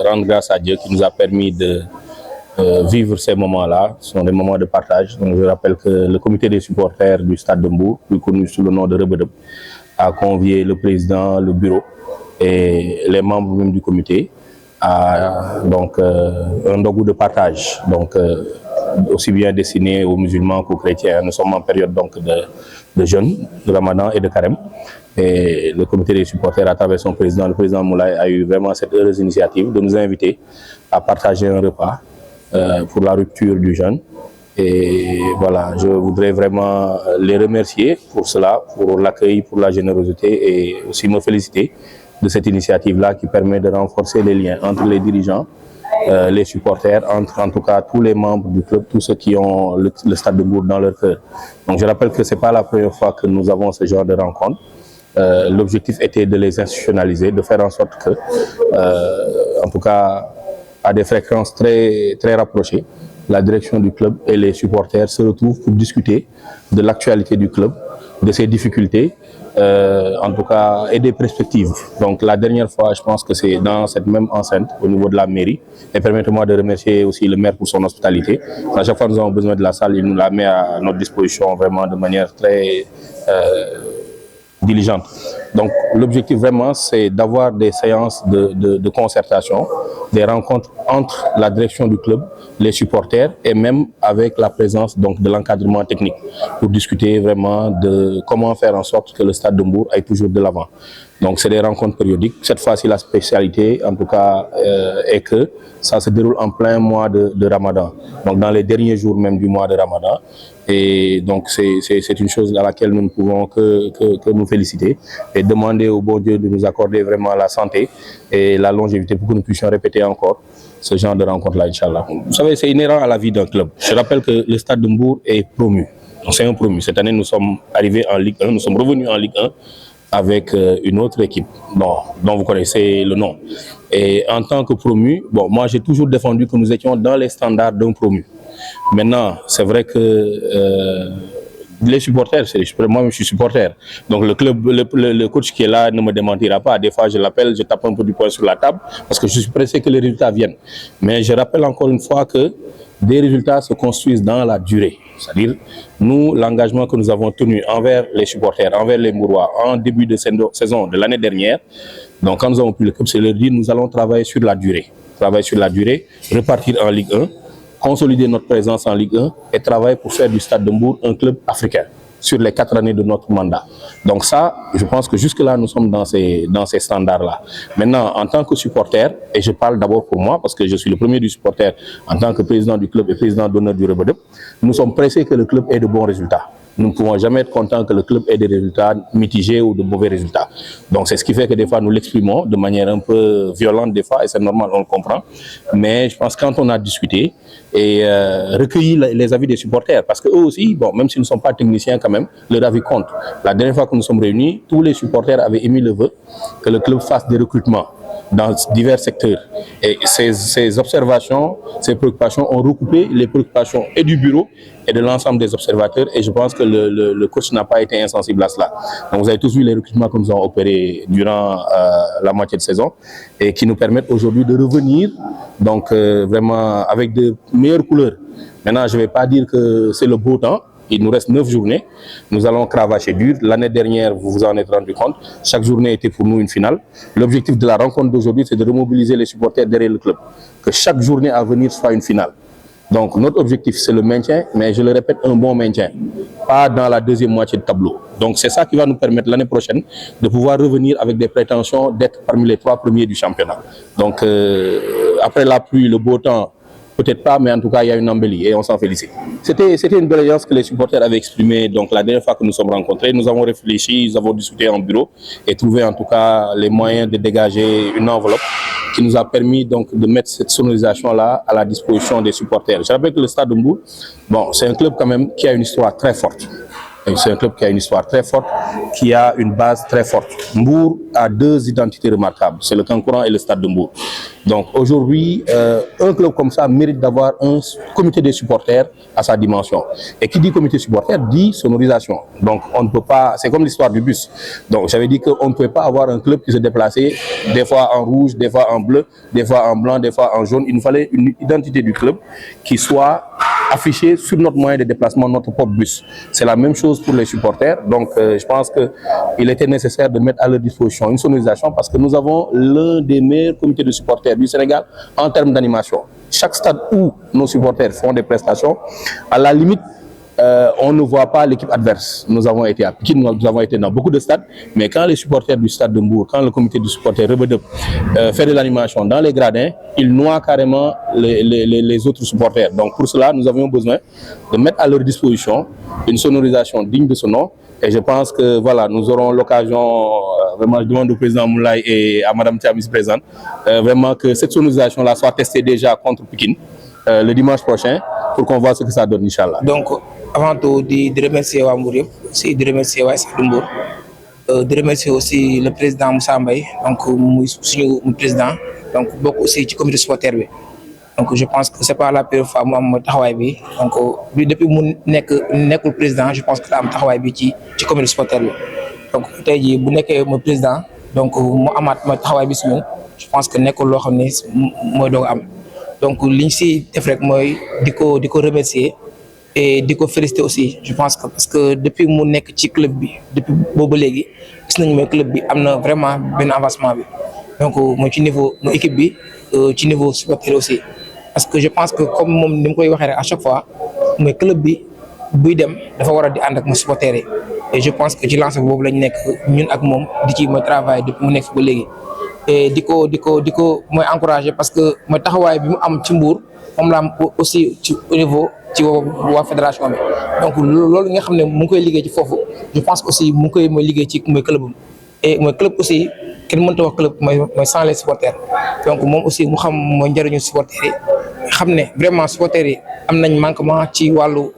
rendre grâce à Dieu qui nous a permis de vivre ces moments-là. Ce sont des moments de partage. Donc, je rappelle que le comité des supporters du Stade de Mbour, plus connu sous le nom de Rebedeb, a convié le président, le bureau et les membres même du comité à un dogu de partage. Donc, aussi bien destiné aux musulmans qu'aux chrétiens. Nous sommes en période donc de jeûne, de Ramadan et de Carême. Et le comité des supporters, à travers son président, le président Moulay, a eu vraiment cette heureuse initiative de nous inviter à partager un repas pour la rupture du jeûne. Et voilà, je voudrais vraiment les remercier pour cela, pour l'accueil, pour la générosité et aussi me féliciter de cette initiative-là qui permet de renforcer les liens entre les dirigeants, les supporters, entre en tout cas tous les membres du club, tous ceux qui ont le Stade de Mbour dans leur cœur. Donc je rappelle que ce n'est pas la première fois que nous avons ce genre de rencontre. L'objectif était de les institutionnaliser, de faire en sorte que, en tout cas, à des fréquences très, très rapprochées, la direction du club et les supporters se retrouvent pour discuter de l'actualité du club, de ses difficultés, en tout cas, et des perspectives. Donc la dernière fois, je pense que c'est dans cette même enceinte, au niveau de la mairie. Et permettez-moi de remercier aussi le maire pour son hospitalité. À chaque fois que nous avons besoin de la salle, il nous la met à notre disposition vraiment de manière très diligente. Donc l'objectif vraiment, c'est d'avoir des séances de concertation, des rencontres entre la direction du club, les supporters et même avec la présence donc de l'encadrement technique pour discuter vraiment de comment faire en sorte que le Stade de Mbour aille toujours de l'avant. Donc c'est des rencontres périodiques. Cette fois-ci, la spécialité en tout cas est que ça se déroule en plein mois de Ramadan, donc dans les derniers jours même du mois de Ramadan. Et donc c'est une chose à laquelle nous ne pouvons que nous féliciter et demander au bon Dieu de nous accorder vraiment la santé et la longévité pour que nous puissions répéter encore ce genre de rencontre-là, Inch'Allah. Vous savez, c'est inhérent à la vie d'un club. Je rappelle que le Stade de Mbour est promu. C'est un promu. Cette année, nous sommes arrivés en Ligue 1, nous sommes revenus en Ligue 1 avec une autre équipe dont vous connaissez le nom. Et en tant que promu, bon, moi j'ai toujours défendu que nous étions dans les standards d'un promu. Maintenant, c'est vrai que les supporters, moi-même je suis supporter. Donc le club, le coach qui est là ne me démentira pas. Des fois je l'appelle, je tape un peu du poing sur la table parce que je suis pressé que les résultats viennent. Mais je rappelle encore une fois que des résultats se construisent dans la durée. C'est-à-dire, nous, l'engagement que nous avons tenu envers les supporters, envers les Mbourois, en début de saison de l'année dernière, donc quand nous avons pris le club, c'est leur dire nous allons travailler sur la durée. Travailler sur la durée, repartir en Ligue 1, consolider notre présence en Ligue 1 et travailler pour faire du Stade de Mbour un club africain sur les 4 années de notre mandat. Donc ça, je pense que jusque-là, nous sommes dans ces standards-là. Maintenant, en tant que supporter, et je parle d'abord pour moi, parce que je suis le premier du supporter en tant que président du club et président d'honneur du Rebedeb, nous sommes pressés que le club ait de bons résultats. Nous ne pouvons jamais être contents que le club ait des résultats mitigés ou de mauvais résultats. Donc c'est ce qui fait que des fois nous l'exprimons de manière un peu violente des fois, et c'est normal, on le comprend. Mais je pense que quand on a discuté et recueilli les avis des supporters, parce qu'eux aussi, bon, même s'ils ne sont pas techniciens quand même, leur avis compte. La dernière fois que nous sommes réunis, tous les supporters avaient émis le vœu que le club fasse des recrutements dans divers secteurs. Et ces observations, ces préoccupations ont recoupé les préoccupations et du bureau et de l'ensemble des observateurs, et je pense que le coach n'a pas été insensible à cela. Donc vous avez tous vu les recrutements que nous avons opérés durant la moitié de saison et qui nous permettent aujourd'hui de revenir donc vraiment avec de meilleures couleurs. Maintenant, je ne vais pas dire que c'est le beau temps. Il nous reste 9 journées. Nous allons cravacher dur. L'année dernière, vous vous en êtes rendu compte, chaque journée était pour nous une finale. L'objectif de la rencontre d'aujourd'hui, c'est de remobiliser les supporters derrière le club. Que chaque journée à venir soit une finale. Donc notre objectif, c'est le maintien, mais je le répète, un bon maintien. Pas dans la deuxième moitié de tableau. Donc c'est ça qui va nous permettre l'année prochaine de pouvoir revenir avec des prétentions d'être parmi les 3 premiers du championnat. Donc après la pluie, le beau temps, peut-être pas, mais en tout cas, il y a une embellie et on s'en félicite. C'était une doléance que les supporters avaient exprimée donc la dernière fois que nous sommes rencontrés. Nous avons réfléchi, nous avons discuté en bureau et trouvé en tout cas les moyens de dégager une enveloppe qui nous a permis donc de mettre cette sonorisation-là à la disposition des supporters. Je rappelle que le Stade de Mbour, bon, c'est un club quand même qui a une histoire très forte. C'est un club qui a une histoire très forte, qui a une base très forte. Mbour a deux identités remarquables, c'est le Kankourang et le Stade de Mbour. Donc aujourd'hui, un club comme ça mérite d'avoir un comité des supporters à sa dimension. Et qui dit comité supporter dit sonorisation. Donc on ne peut pas, c'est comme l'histoire du bus. Donc j'avais dit qu'on ne pouvait pas avoir un club qui se déplaçait des fois en rouge, des fois en bleu, des fois en blanc, des fois en jaune. Il nous fallait une identité du club qui soit affichée sur notre moyen de déplacement, notre propre bus. C'est la même chose pour les supporters. Donc je pense qu'il était nécessaire de mettre à leur disposition une sonorisation parce que nous avons l'un des meilleurs comités de supporters du Sénégal en termes d'animation. Chaque stade où nos supporters font des prestations, à la limite, on ne voit pas l'équipe adverse. Nous avons été à Pikine, nous avons été dans beaucoup de stades, mais quand les supporters du stade de Mbour, quand le comité de supporters Rebedep fait de l'animation dans les gradins, ils noient carrément les autres supporters. Donc pour cela, nous avions besoin de mettre à leur disposition une sonorisation digne de ce nom. Et je pense que voilà, nous aurons l'occasion, vraiment je demande au président Moulay et à Madame Thiam ici présente, vraiment que cette sonorisation-là soit testée déjà contre Pikine le dimanche prochain pour qu'on voit ce que ça donne, Inch'Allah. Donc, avant tout, de remercier Wamourib, aussi de remercier Waïs Dumbour, de remercier aussi le président Moussa Mbaye, donc le président, donc beaucoup aussi du comité supporter. Donc je pense que c'est pas la première fois moi taxaway bi donc depuis mu nek le président je pense que am taxaway bi ci comité supporter bi donc tay ji bu nekké mo président donc mu amat mo taxaway bi ci ñun je pense que nekul lo xamné moy do am donc liñ ci def rek moy diko remercier et diko féliciter aussi je pense que parce que depuis mu nek ci club bi depuis bobu légui gis nañ mo club bi amna vraiment ben avancement bi donc mo ci niveau mo équipe bi ci niveau supporter aussi parce que je pense que comme mom nim koy waxé rek à chaque fois moy club bi buy dem dafa wara di and ak mo supporter et je pense que ci lancé bobu lañ nek ñun ak mom di ci moy travail depuis mu nek ba légui et diko moy encourager parce que moy taxaway bi mu am ci Mbour mom la am aussi ci au niveau ci wa fédération bi donc lolu nga xamné mu ngi koy liggé ci fofu je pense aussi mu ngi koy moy liggé ci moy club et moy club aussi kenn mënta wax club moy sans les supporters donc mom aussi mu xam moy njariñu supporters yi xamné vraiment supporters yi am nañ manquement ci walu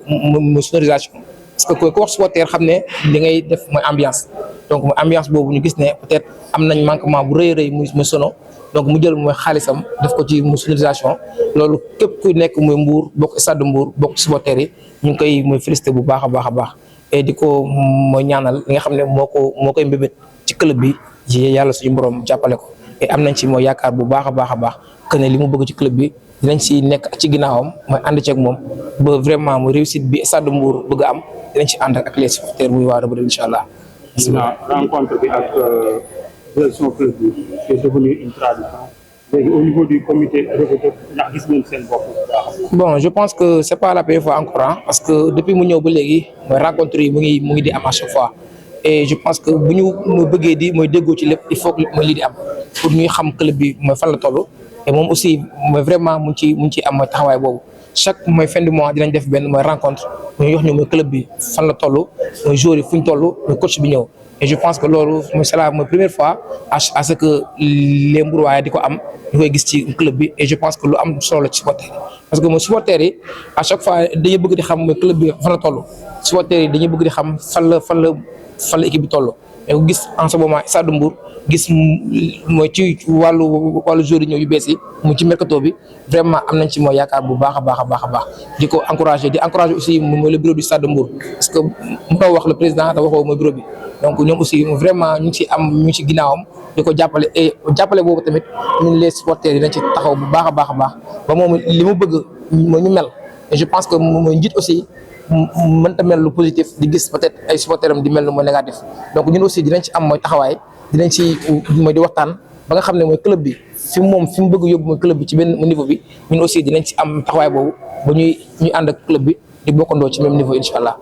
sonorisation parce que ko wax supporter xamné li ngay def moy ambiance donc moy ambiance bobu ñu gis né peut-être am nañ manquement bu reuy muy sono donc mu jël moy xalissam def ko ci sonorisation lolu képp ku nekk moy Mbour bokk stade de Mbour bokk supporters yi ñu koy moy féliciter bu baaxa baax et diko moy ñaanal li nga xamné moko mbébét ci club bi yalla suñu borom jappalé ko et am nañ ci moy yaakar bu baaxa baax que né limu bëgg ci club bi dinañ ci nekk ci ginnaawam moy and ci ak mom ba vraiment mo réussite bi stade de Mbour bëgg am dinañ ci and ak les supporters muy wa Rebeudeum inshallah. La rencontre bi ak direction club bi c'est devenu une tradition. Au niveau du comité Rebeudeum ndax gis ngeen sen bopp. Bon, je pense que c'est pas la première fois encore hein, parce que depuis mu ñëw ba légui moy rencontre yi mu ngi di am à chaque fois. Et je pense que bu ñu bëggee di mooy déggoo ci lépp il faut que mooy lii di am pour ñuy xam club bi mooy fan la toll et moom aussi mooy vraiment mu ngi ci am mooy taxawaay boobu chaque mooy fin du mois dinañ def benn mooy rencontre mooy wax ñu mooy club bi fan la toll mooy joueurs yi fu ñu toll mooy coach bi ñëw et je pense que loolu mooy c'est la mooy première fois à ce que les Mbourois di ko am ñu koy gis ci club bi et je pense que lu am solo ci supporters yi parce que mooy supporters yi à chaque fois dañuy bëgg di xam mooy club bi fan la toll supporters yi dañuy bëgg di xam fan la équipe bi toll mais ku gis en ce moment Stade de Mbour gis mooy ci wàllu joueurs yi ñëw yu bees yi mu ci mercato bi vraiment am nañ ci mooy yaakaar bu baax a baax di ko encourager aussi mooy le bureau du Stade de Mbour parce que mënoo wax le président da waxoo mooy bureau bi donc ñoom aussi vraiment ñu ngi ci ginnaawam di ko jàppale et jàppale boobu tamit ñun les supporters yi dañ ci taxaw bu baax a baax ba moom li mu bëgg mooy ñu mel et je pense que mooy njiit aussi mënta mel lu positif di gis peut-être ay supporteram di mel lu mooy négatif donc ñun aussi dinañ ci am mooy taxawaay dinañ ci mooy di waxtaan ba nga xam ne mooy club bi fi mu bëgg yóbbu mooy club bi ci benn niveau bi ñun aussi dinañ ci am taxawaay boobu ba ñuy ànd ak club bi di bokkandoo ci même niveau incha allah.